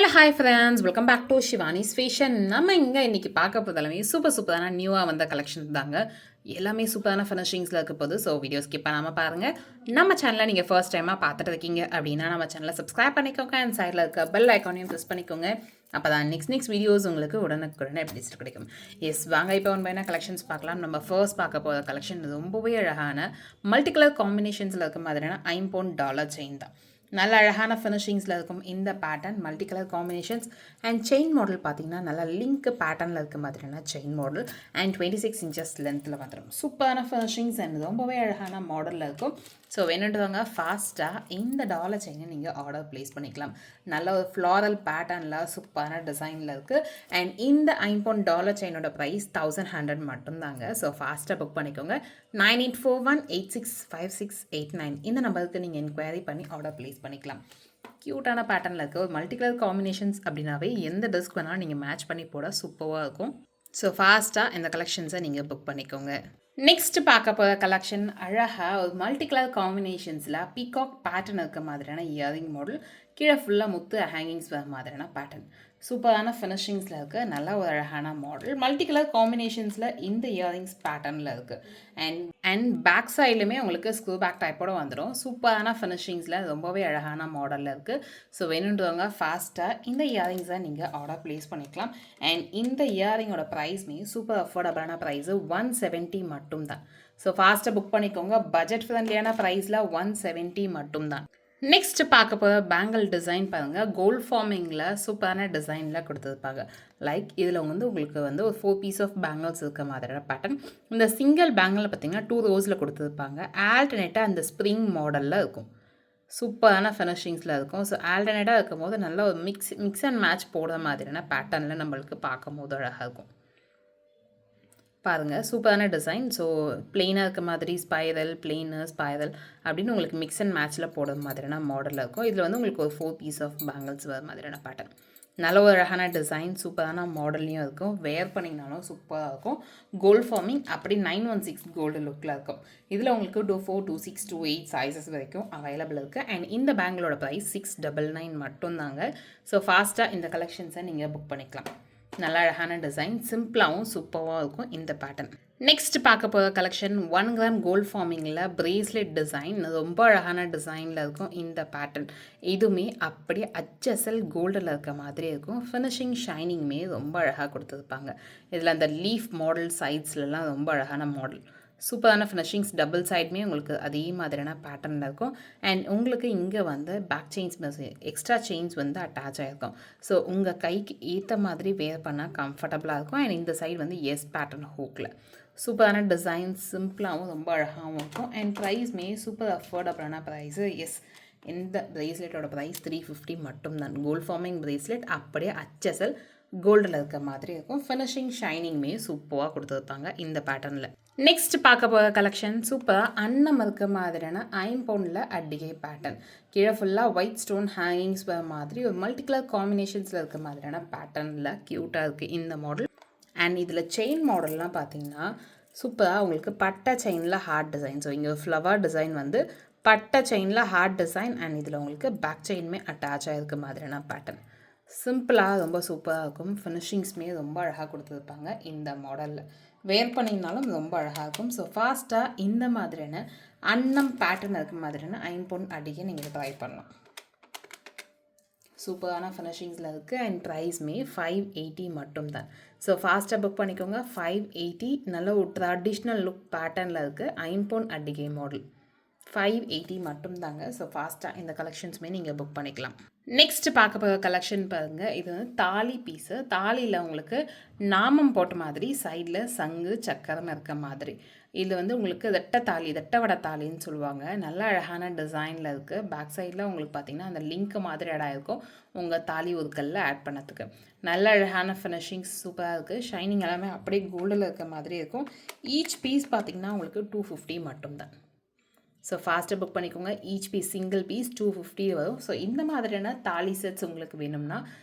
Hello hi friends, welcome back to Shivani's fashion. நம்ம இங்கே இன்றைக்கி பார்க்க போதெல்லாமே சூப்பரான நியூவாக வந்த கலெக்ஷன்ஸ் தாங்க. எல்லாமே சூப்பரான ஃபினிஷிங்ஸில் இருக்க போது. ஸோ வீடியோ ஸ்கிப் பண்ணாமல் பாருங்கள். நம்ம சேனலை நீங்கள் ஃபர்ஸ்ட் டைமாக பார்த்துட்டு இருக்கீங்க அப்படின்னா நம்ம சேனலை சப்ஸ்கிரைப் பண்ணிக்கோங்க. அண்ட் சைடில் இருக்க பெல் ஐக்கானையும் ப்ரெஸ் பண்ணிக்கோங்க. அப்போ தான் நெக்ஸ்ட் வீடியோஸ் உங்களுக்கு உடனுக்குடனே எப்படி கிடைக்கும். எஸ், வாங்க இப்போ ஒன் பையனா கலெக்ஷன்ஸ் பார்க்கலாம். நம்ம ஃபர்ஸ்ட் பார்க்க போகிற கலெக்ஷன் ரொம்பவே அழகான மல்டி கலர் காம்பினேஷன்ஸில் இருக்க மாதிரியான $5 செயின் தான். நல்ல அழகான ஃபினிஷிங்ஸில் இருக்கும் இந்த pattern. Multi colour combinations and chain model பார்த்திங்கன்னா நல்லா லிங்க் பேட்டர்னில் இருக்க மாதிரியான செயின் மாடல் அண்ட் 26 inches லென்த்தில் வந்துடும். சூப்பரான ஃபினிஷிங்ஸ் அண்ட் ரொம்பவே அழகான மாடலில் இருக்கும். ஸோ வேணுன்றவங்க ஃபாஸ்ட்டாக இந்த டாலர் செயினை நீங்கள் ஆர்டர் ப்ளேஸ் பண்ணிக்கலாம். நல்ல ஒரு ஃப்ளாரல் பேட்டர்னில் சூப்பரான டிசைனில் இருக்குது. அண்ட் இந்த $5 செயினோட ப்ரைஸ் 1100 மட்டும்தாங்க. ஸோ ஃபாஸ்ட்டாக புக் பண்ணிக்கோங்க. 9841865689 இந்த நம்பருக்கு நீங்கள் என்கொயரி பண்ணி ஆர்டர் ப்ளேஸ் பண்ணிக்கலாம். க்யூட்டான பேட்டர்னில் இருக்க ஒரு மல்டி கலர் காம்பினேஷன்ஸ் அப்படின்னாவே எந்த ட்ரெஸ்க்கு வேணாலும் நீங்கள் மேட்ச் பண்ணி போட சூப்பராக இருக்கும். ஸோ ஃபாஸ்ட்டாக இந்த கலெக்ஷன்ஸை நீங்கள் புக் பண்ணிக்கோங்க. நெக்ஸ்ட் பார்க்க போகிற கலெக்ஷன் அழகாக ஒரு மல்டி கலர் காம்பினேஷன்ஸில் பீகாக் பேட்டர்ன் இருக்க மாதிரியான இயரிங் மாடல். கீழே ஃபுல்லாக முத்து ஹேங்கிங்ஸ் வர மாதிரியான பேட்டர்ன். சூப்பரான ஃபினிஷிங்ஸில் இருக்குது. நல்ல ஒரு அழகான மாடல். மல்டி கலர் காம்பினேஷன்ஸில் இந்த இயரிங்ஸ் பேட்டர்னில் இருக்குது. அண்ட் பேக் சைட்லையுமே உங்களுக்கு ஸ்க்ரூ பேக் டைப்போட வந்துடும். சூப்பரான ஃபினிஷிங்ஸில் ரொம்பவே அழகான மாடலில் இருக்குது. ஸோ வேணுன்றவங்க ஃபாஸ்ட்டாக இந்த இயரிங்ஸை நீங்கள் ஆர்டர் ப்ளேஸ் பண்ணிக்கலாம். அண்ட் இந்த இயரிங்கோட ப்ரைஸ்மே சூப்பர் அஃபோர்டபுளான ப்ரைஸு 170 மட்டும்தான். ஸோ ஃபாஸ்ட்டாக புக் பண்ணிக்கோங்க. பட்ஜெட் ஃப்ரெண்ட்லியான ப்ரைஸில் 170 மட்டும்தான். நெக்ஸ்ட் பார்க்க போகிற பேங்கிள் டிசைன் பாருங்கள். கோல்ட் ஃபார்மிங்கில் சூப்பரான டிசைனில் கொடுத்துருப்பாங்க. லைக் இதில் உங்களுக்கு ஒரு 4 பீஸ் ஆஃப் பேங்கிள்ஸ் இருக்க மாதிரியான பேட்டர்ன். இந்த சிங்கிள் பேங்கிளில் பார்த்தீங்கன்னா 2 ரோஸில் கொடுத்துருப்பாங்க. ஆல்டர்னேட்டாக அந்த ஸ்ப்ரிங் மாடலில் இருக்கும். சூப்பரான ஃபினிஷிங்ஸில் இருக்கும். ஸோ ஆல்டர்னேட்டாக இருக்கும் போது நல்ல ஒரு மிக்ஸ் அண்ட் மேட்ச் போடுற மாதிரியான பேட்டர்னில் நம்மளுக்கு பார்க்கும் போது அழகாக இருக்கும். பாருங்கள், சூப்பரான டிசைன். ஸோ பிளெயினாக இருக்க மாதிரி ஸ்பைரல் அப்படின்னு உங்களுக்கு மிக்ஸ் அண்ட் மேட்ச்சில் போடுற மாதிரியான மாடலில் இருக்கும். இதில் உங்களுக்கு ஒரு 4 பீஸ் ஆஃப் பேங்கிள்ஸ் வர மாதிரியான பேட்டர்ன். நல்ல ஒரு அழகான டிசைன், சூப்பரான மாடல்லையும் இருக்கும். வேர் பண்ணிங்கனாலும் சூப்பராக இருக்கும். கோல்ட் ஃபார்மிங் அப்படி 916 கோல்டு லுக்கில் இருக்கும். இதில் உங்களுக்கு 24, 26, 28 சைஸஸ் வரைக்கும் அவைலபிள் இருக்குது. அண்ட் இந்த பேங்கிளோட ப்ரைஸ் 699 மட்டும்தாங்க. ஸோ ஃபாஸ்ட்டாக இந்த கலெக்ஷன்ஸை நீங்கள் புக் பண்ணிக்கலாம். நல்ல அழகான டிசைன், சிம்பிளாகவும் சூப்பராகவும் இருக்கும் இந்த பேட்டர்ன். நெக்ஸ்ட் பார்க்க போகிற கலெக்ஷன் 1 கிராம் கோல்ட் ஃபார்மிங்கில் பிரேஸ்லெட் டிசைன். ரொம்ப அழகான டிசைனில் இருக்கும் இந்த பேட்டர்ன். இதுவுமே அப்படியே அச்சசல் கோல்டில் இருக்க மாதிரி இருக்கும். ஃபினிஷிங் ஷைனிங்குமே ரொம்ப அழகாக கொடுத்துருப்பாங்க. இதில் அந்த லீஃப் மாடல் சைட்ஸ்லலாம் ரொம்ப அழகான மாடல். சூப்பரான ஃபினிஷிங்ஸ். டபுள் சைடுமே உங்களுக்கு அதே மாதிரியான பேட்டர்னில் இருக்கும். அண்ட் உங்களுக்கு இங்கே back chains extra chains attach ஆகிருக்கும். ஸோ உங்கள் கைக்கு ஏற்ற மாதிரி வேர் பண்ணால் கம்ஃபர்டபுளாக இருக்கும். அண்ட் இந்த சைடு எஸ் பேட்டர்ன் ஹூக்கில் சூப்பரான டிசைன், சிம்பிளாகவும் ரொம்ப அழகாகவும் இருக்கும். அண்ட் ப்ரைஸ்மே சூப்பர் அஃபோர்டபுளான ப்ரைஸு. எஸ், இந்த பிரேஸ்லெட்டோட ப்ரைஸ் 350 மட்டும்தான். கோல்ட் ஃபார்மிங் பிரேஸ்லெட் அப்படியே அச்சசல் கோல்டில் இருக்க மாதிரி இருக்கும். ஃபினிஷிங் ஷைனிங்குமே சூப்பராக கொடுத்துருப்பாங்க இந்த பேட்டர்னில். நெக்ஸ்ட் பார்க்க போகிற கலெக்ஷன் சூப்பராக அன்னம் இருக்க மாதிரியான 5 பவுண்டில் அட்டிகை பேட்டர்ன். கீழே ஃபுல்லாக ஒயிட் ஸ்டோன் ஹேங்கிங்ஸ் வர மாதிரி ஒரு மல்டி கலர் காம்பினேஷன்ஸில் இருக்க மாதிரியான பேட்டர்னில் க்யூட்டாக இருக்குது இந்த மாடல். அண்ட் இதில் செயின் மாடல்லாம் பார்த்தீங்கன்னா சூப்பராக உங்களுக்கு பட்டை செயினில் ஹார்ட் டிசைன். ஸோ இங்கே ஃப்ளவர் டிசைன் பட்டை செயினில் ஹார்ட் டிசைன். அண்ட் இதில் உங்களுக்கு பேக் செயின்மே அட்டாச் ஆகிருக்க மாதிரியான பேட்டர்ன். சிம்பிளாக ரொம்ப சூப்பராக இருக்கும். ஃபினிஷிங்ஸ்மே ரொம்ப அழகாக கொடுத்துருப்பாங்க இந்த மாடலில். வேர் பண்ணிங்கனாலும் ரொம்ப அழகாக இருக்கும். ஸோ ஃபாஸ்ட்டாக இந்த மாதிரியான அன்னம் பேட்டர்ன் இருக்க மாதிரியான 5 பவுண்ட் அடிக்க நீங்கள் ட்ரை பண்ணலாம். சூப்பரான ஃபினிஷிங்ஸில் இருக்குது. அண்ட் ப்ரைஸ்மே 580 மட்டும்தான். ஸோ ஃபாஸ்ட்டாக புக் பண்ணிக்கோங்க. 580 நல்ல ஒரு ட்ரெடிஷ்னல் லுக் பேட்டர்னில் இருக்குது. 5 பவுண்ட் அடிகை மாடல் 580 மட்டும்தாங்க. ஸோ ஃபாஸ்ட்டாக இந்த கலெக்ஷன்ஸுமே நீங்கள் புக் பண்ணிக்கலாம். நெக்ஸ்ட் பார்க்க போகிற கலெக்ஷன் பாருங்கள். இது தாலி பீஸு. தாலியில் உங்களுக்கு நாமம் போட்ட மாதிரி சைடில் சங்கு சக்கரம் இருக்க மாதிரி. இது உங்களுக்கு ரெட்டை வடை தாலின்னு சொல்லுவாங்க. நல்ல அழகான டிசைனில் இருக்குது. பேக் சைடில் உங்களுக்கு பார்த்திங்கன்னா அந்த லிங்க் மாதிரி இடம் இருக்கும் உங்கள் தாலி உருக்கல்ல ஆட் பண்ணதுக்கு. நல்ல அழகான ஃபினிஷிங்ஸ் சூப்பராக இருக்குது. ஷைனிங் எல்லாமே அப்படியே கோல்டில் இருக்க மாதிரி இருக்கும். ஈச் பீஸ் பார்த்திங்கன்னா உங்களுக்கு 250 மட்டும்தான். ஸோ ஃபாஸ்ட்டாக புக் பண்ணிக்கோங்க. ஈச் பீஸ் சிங்கிள் பீஸ் 250 வரும். ஸோ இந்த மாதிரியான தாலி செட்ஸ் உங்களுக்கு வேணும்னா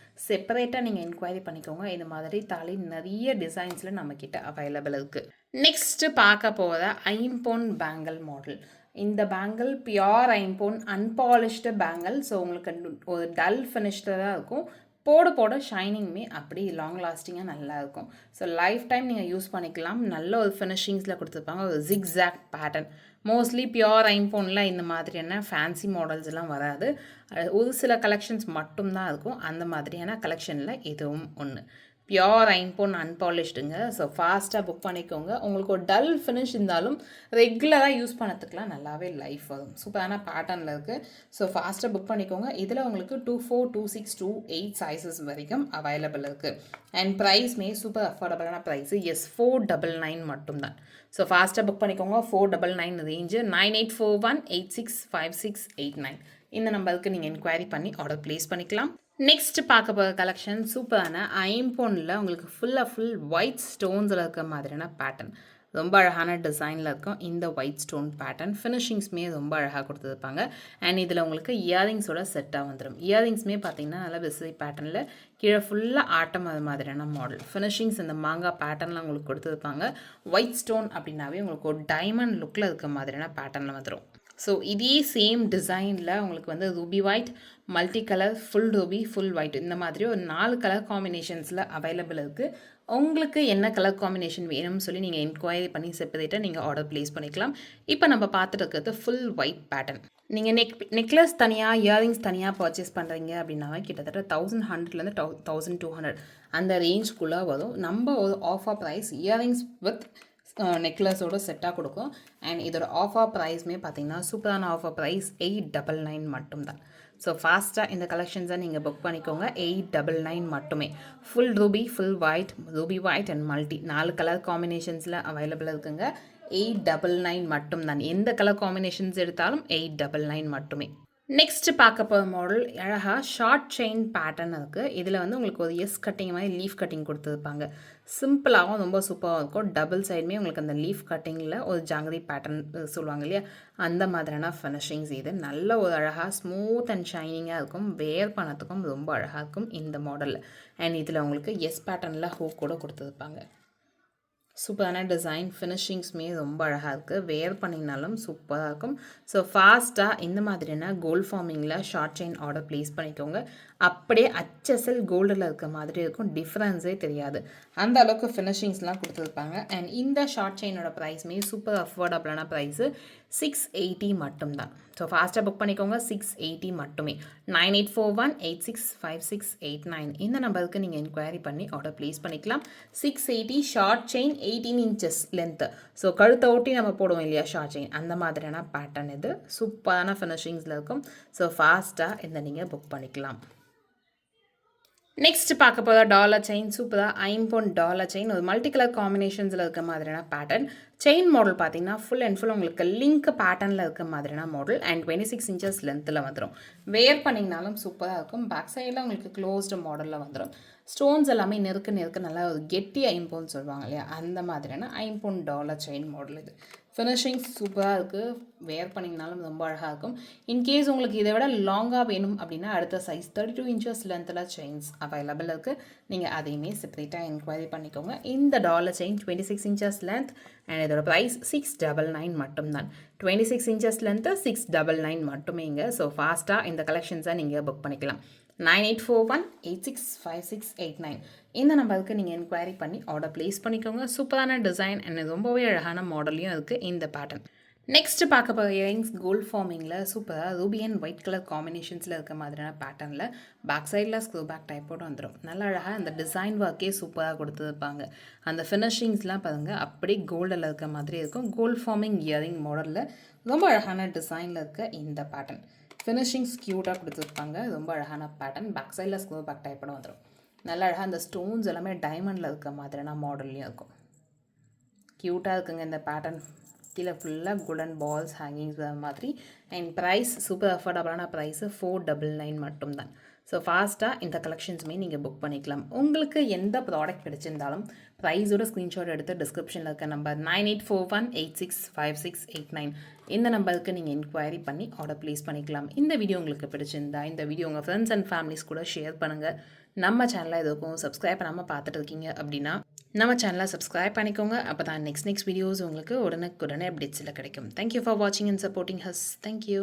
செப்பரேட்டாக நீங்கள் என்கொயரி பண்ணிக்கோங்க. இந்த மாதிரி தாலி நிறைய டிசைன்ஸில் நம்மக்கிட்ட அவைலபிள் இருக்குது. நெக்ஸ்ட்டு பார்க்க போகிற 5 பவுண்ட் பேங்கிள் மாடல். இந்த bangle pure 5 pound unpolished bangle. So உங்களுக்கு ஒரு டல் ஃபினிஷ்டாக தான் இருக்கும். போட போட ஷைனிங்குமே அப்படி லாங் லாஸ்டிங்காக நல்லாயிருக்கும். ஸோ லைஃப் டைம் நீங்கள் யூஸ் பண்ணிக்கலாம். நல்ல ஒரு ஃபினிஷிங்ஸில் கொடுத்துருப்பாங்க. ஒரு ஜிக்ஸாக் பேட்டர்ன். மோஸ்ட்லி பியோர் ஐம்போனில் இந்த மாதிரியான ஃபேன்சி மாடல்ஸ்லாம் வராது. ஒரு சில கலெக்ஷன்ஸ் மட்டும்தான் இருக்கும். அந்த மாதிரியான கலெக்ஷனில் இதுவும் ஒன்று. பியோர் ஐம்போன் அன்பாலிஷ்டுங்க. ஸோ ஃபாஸ்ட்டாக புக் பண்ணிக்கோங்க. உங்களுக்கு ஒரு டல் ஃபினிஷ் இருந்தாலும் ரெகுலராக யூஸ் பண்ணதுக்குலாம் நல்லாவே லைஃப் வரும். சூப்பரான பேட்டர்னில் இருக்குது. ஸோ ஃபாஸ்ட்டாக புக் பண்ணிக்கோங்க. இதில் உங்களுக்கு 24, 26, 28 சைஸஸ் வரைக்கும் அவைலபிள் இருக்குது. அண்ட் ப்ரைஸ்மே சூப்பர் அஃபோர்டபுளான ப்ரைஸு. எஸ் 499 மட்டும்தான். ஸோ ஃபாஸ்ட்டாக புக் பண்ணிக்கோங்க. 499 ரேஞ்சு. 9841865689 இந்த நம்பருக்கு நீங்கள் என்கொயரி பண்ணி ஆர்டர் ப்ளேஸ் பண்ணிக்கலாம். நெக்ஸ்ட் பார்க்க போகிற கலெக்ஷன் சூப்பரான ஐம்போனில் உங்களுக்கு ஃபுல் ஒயிட் ஸ்டோன்ஸில் இருக்க மாதிரியான பேட்டர்ன். ரொம்ப அழகான டிசைனில் இருக்கும் இந்த ஒயிட் ஸ்டோன் பேட்டர்ன். ஃபினிஷிங்ஸ்மே ரொம்ப அழகாக கொடுத்துருப்பாங்க. அண்ட் இதில் உங்களுக்கு இயரிங்ஸோட செட்டாக வந்துடும். இயரிங்ஸ்மே பார்த்தீங்கன்னா நல்லா விசிறி பேட்டர்னில் கீழே ஃபுல்லாக ஆட்டம் அது மாதிரியான மாடல். ஃபினிஷிங்ஸ் இந்த மாங்காய் பேட்டர்னில் உங்களுக்கு கொடுத்துருப்பாங்க. ஒயிட் ஸ்டோன் அப்படின்னாவே உங்களுக்கு ஒரு டைமண்ட் லுக்கில் இருக்க மாதிரியான பேட்டர்னில் வந்துடும். ஸோ இதே சேம் டிசைனில் உங்களுக்கு வந்து Ruby white, multi colour, full ruby, full white இந்த மாதிரி ஒரு 4 கலர் காம்பினேஷன்ஸில் அவைலபிள் இருக்குது. உங்களுக்கு என்ன கலர் காம்பினேஷன் வேணும்னு சொல்லி நீங்கள் என்கொயரி பண்ணி செப்பரேட்டாக நீங்கள் ஆர்டர் ப்ளேஸ் பண்ணிக்கலாம். இப்போ நம்ம பார்த்துட்டு இருக்கிறது ஃபுல் ஒயிட் பேட்டர்ன். நீங்கள் நெக்லஸ் தனியாக, இயரிங்ஸ் தனியாக பர்ச்சேஸ் பண்ணுறீங்க அப்படின்னாவே கிட்டத்தட்ட 1100லேருந்து 1200 அந்த ரேஞ்சுக்குள்ளே வரும். நம்ம ஒரு ஆஃபர் ப்ரைஸ் இயரிங்ஸ் வித் நெக்லஸோட செட்டாக கொடுக்கும். அண்ட் இதோட ஆஃபர் ப்ரைஸ்மே பார்த்தீங்கன்னா சூப்பரான ஆஃபர் ப்ரைஸ் 899 மட்டும்தான். ஸோ ஃபாஸ்ட்டாக இந்த கலெக்ஷன்ஸை நீங்கள் புக் பண்ணிக்கோங்க. 899 மட்டுமே. Full ruby, full white, ruby white and multi 4 colour காம்பினேஷன்ஸில் அவைலபிள் இருக்குங்க. 899 மட்டும்தான். எந்த கலர் காம்பினேஷன்ஸ் எடுத்தாலும் 899 மட்டுமே. நெக்ஸ்ட் பார்க்க போகிற மாடல் அழகாக ஷார்ட் செயின் பேட்டர்ன் இருக்குது. இதில் வந்து உங்களுக்கு ஒரு எஸ் கட்டிங் மாதிரி லீஃப் கட்டிங் கொடுத்துருப்பாங்க. சிம்பிளாகவும் ரொம்ப சூப்பராக இருக்கும். டபுள் சைடுமே உங்களுக்கு அந்த லீஃப் கட்டிங்கில் ஒரு ஜாங்கிரி பேட்டர்ன் சொல்லுவாங்க இல்லையா, அந்த மாதிரியான ஃபினிஷிங்ஸ். இது நல்ல ஒரு அழகாக ஸ்மூத் அண்ட் ஷைனிங்காக இருக்கும். வேர் பண்ணத்துக்கும் ரொம்ப அழகாக இருக்கும் இந்த மாடலில். அண்ட் இதில் உங்களுக்கு எஸ் பேட்டர்னில் ஹூக் கூட கொடுத்துருப்பாங்க. சூப்பரான டிசைன். ஃபினிஷிங்ஸ்மே ரொம்ப அழகாக இருக்குது. வேர் பண்ணிங்கனாலும் சூப்பராக இருக்கும். ஸோ ஃபாஸ்ட்டாக இந்த மாதிரியான கோல்ட் ஃபார்மிங்கில் ஷார்ட் செயின் ஆர்டர் ப்ளேஸ் பண்ணிக்கோங்க. அப்படியே HSL கோல்டில் இருக்க மாதிரி இருக்கும். டிஃப்ரென்ஸே தெரியாது. அந்த அளவுக்கு ஃபினிஷிங்ஸ்லாம் கொடுத்துருப்பாங்க. அண்ட் இந்த ஷார்ட் செயினோட ப்ரைஸ்மே சூப்பர் அஃபோர்டபுளான ப்ரைஸு 680 மட்டும்தான். ஸோ ஃபாஸ்ட்டாக புக் பண்ணிக்கோங்க. 680 மட்டுமே. 9841865689 இந்த நம்பருக்கு நீங்கள் என்கொயரி பண்ணி ஆர்டர் ப்ளேஸ் பண்ணிக்கலாம். 680 short chain, 18 inches length. So கழுத்தை ஒட்டி நம்ம போடுவோம் இல்லையா ஷார்ட் செயின், அந்த மாதிரியான பேட்டர்ன் இது. சூப்பரான ஃபினிஷிங்ஸில் இருக்கும். ஸோ ஃபாஸ்ட்டாக இந்த நீங்கள் புக் பண்ணிக்கலாம். நெக்ஸ்ட் பார்க்க போகிற டாலர் செயின். சூப்பராக ஐம்போன் டாலர் செயின். ஒரு மல்டி கலர் காம்பினேஷன்ஸில் இருக்க மாதிரியான பேட்டர்ன். செயின் மாடல் பார்த்தீங்கன்னா ஃபுல் அண்ட் ஃபுல் உங்களுக்கு லிங்க் பேட்டர்னில் இருக்க மாதிரியான மாடல். அண்ட் 26 இன்ச்சஸ் லென்த்தில் வந்துடும். வேர் பண்ணிங்கனாலும் சூப்பராக இருக்கும். பேக் சைடில் உங்களுக்கு க்ளோஸ்டு மாடலில் வந்துடும். ஸ்டோன்ஸ் எல்லாமே நெருக்க நல்லா ஒரு கெட்டி ஐம்போன் சொல்லுவாங்க இல்லையா, அந்த மாதிரியான ஐம்போன் டாலர் செயின் மாடல் இது. ஃபினிஷிங்ஸ் சூப்பராக இருக்குது. வேர் பண்ணிங்கனாலும் ரொம்ப அழகாக இருக்கும். இன்கேஸ் உங்களுக்கு இதை விட லாங்காக வேணும் அப்படின்னா அடுத்த சைஸ் 32 இன்ச்சஸ் லென்த்தில் செயின்ஸ் அவைலபிள் இருக்குது. நீங்கள் அதையுமே செப்பரேட்டாக என்கொயரி பண்ணிக்கோங்க. இந்த dollar chain 26 inches length and இதோட ப்ரைஸ் 699 மட்டும்தான். 26 இன்ச்சஸ் லென்த்து 699 மட்டுமேங்க. ஸோ ஃபாஸ்ட்டாக இந்த கலெக்ஷன்ஸை நீங்கள் புக் பண்ணிக்கலாம். 9841865689 இந்த நம்பருக்கு நீங்கள் என்கொயரி பண்ணி ஆர்டர் ப்ளேஸ் பண்ணிக்கோங்க. சூப்பரான டிசைன் அண்ட் ரொம்பவே அழகான மாடல்லையும் இருக்குது இந்த பேட்டர்ன். நெக்ஸ்ட் பார்க்க போகிற இயரிங்ஸ் கோல்ட் ஃபார்மிங்கில் சூப்பராக ரூபி அண்ட் ஒயிட் கலர் காம்பினேஷன்ஸில் இருக்க மாதிரியான பேட்டர்னில் பேக் சைடில் ஸ்க்ரூ பேக் டைப்போடு வந்துடும். நல்லா அழகாக அந்த டிசைன் ஒர்க்கே சூப்பராக கொடுத்துருப்பாங்க. அந்த ஃபினிஷிங்ஸ்லாம் பாருங்கள் அப்படியே கோல்டில் இருக்க மாதிரி இருக்கும். கோல்ட் ஃபார்மிங் இயரிங் மாடலில் ரொம்ப அழகான டிசைனில் இருக்க இந்த பேட்டர்ன். ஃபினிஷிங்ஸ் க்யூட்டாக கொடுத்துருப்பாங்க. ரொம்ப அழகான பேட்டர்ன். பேக் சைடில் ஸ்க்ரூ பேக் டைப்போட வந்துடும். நல்லா அழகாக அந்த ஸ்டோன்ஸ் எல்லாமே டைமண்டில் இருக்க மாதிரியான மாடல்லையும் இருக்கும். க்யூட்டாக இருக்குங்க இந்த பேட்டர்ன். கீழே ஃபுல்லாக கோல்டன் பால்ஸ் ஹேங்கிங்ஸ் மாதிரி. அண்ட் ப்ரைஸ் சூப்பர் அஃபோர்டபுளான ப்ரைஸு 499 மட்டும்தான். ஸோ ஃபாஸ்ட்டாக இந்த கலெக்ஷன்ஸுமே நீங்கள் புக் பண்ணிக்கலாம். உங்களுக்கு எந்த ப்ராடக்ட் பிடிச்சிருந்தாலும் ப்ரைஸோட ஸ்க்ரீன்ஷாட் எடுத்து டிஸ்கிரிப்ஷனில் இருக்க நம்பர் 9841865689 இந்த நம்பருக்கு நீங்கள் என்கொயரி பண்ணி ஆர்டர் ப்ளேஸ் பண்ணிக்கலாம். இந்த வீடியோ உங்களுக்கு பிடிச்சிருந்தா இந்த வீடியோ உங்கள் ஃப்ரெண்ட்ஸ் அண்ட் ஃபேமிலிஸ் கூட ஷேர் பண்ணுங்கள். நம்ம சேனலை எதுக்கும் சப்ஸ்கிரைப் பண்ணாமல் பார்த்துட்டு இருக்கீங்க அப்படின்னா நம்ம சேனலை சப்ஸ்கிரைப் பண்ணிக்கோங்க. அப்போ தான் நெக்ஸ்ட் வீடியோஸ் உங்களுக்கு உடனே அப்டேட்ஸில் கிடைக்கும். தேங்க்யூ ஃபார் வாட்சிங் அண்ட் சப்போர்ட்டிங் ஹஸ். தேங்க்யூ.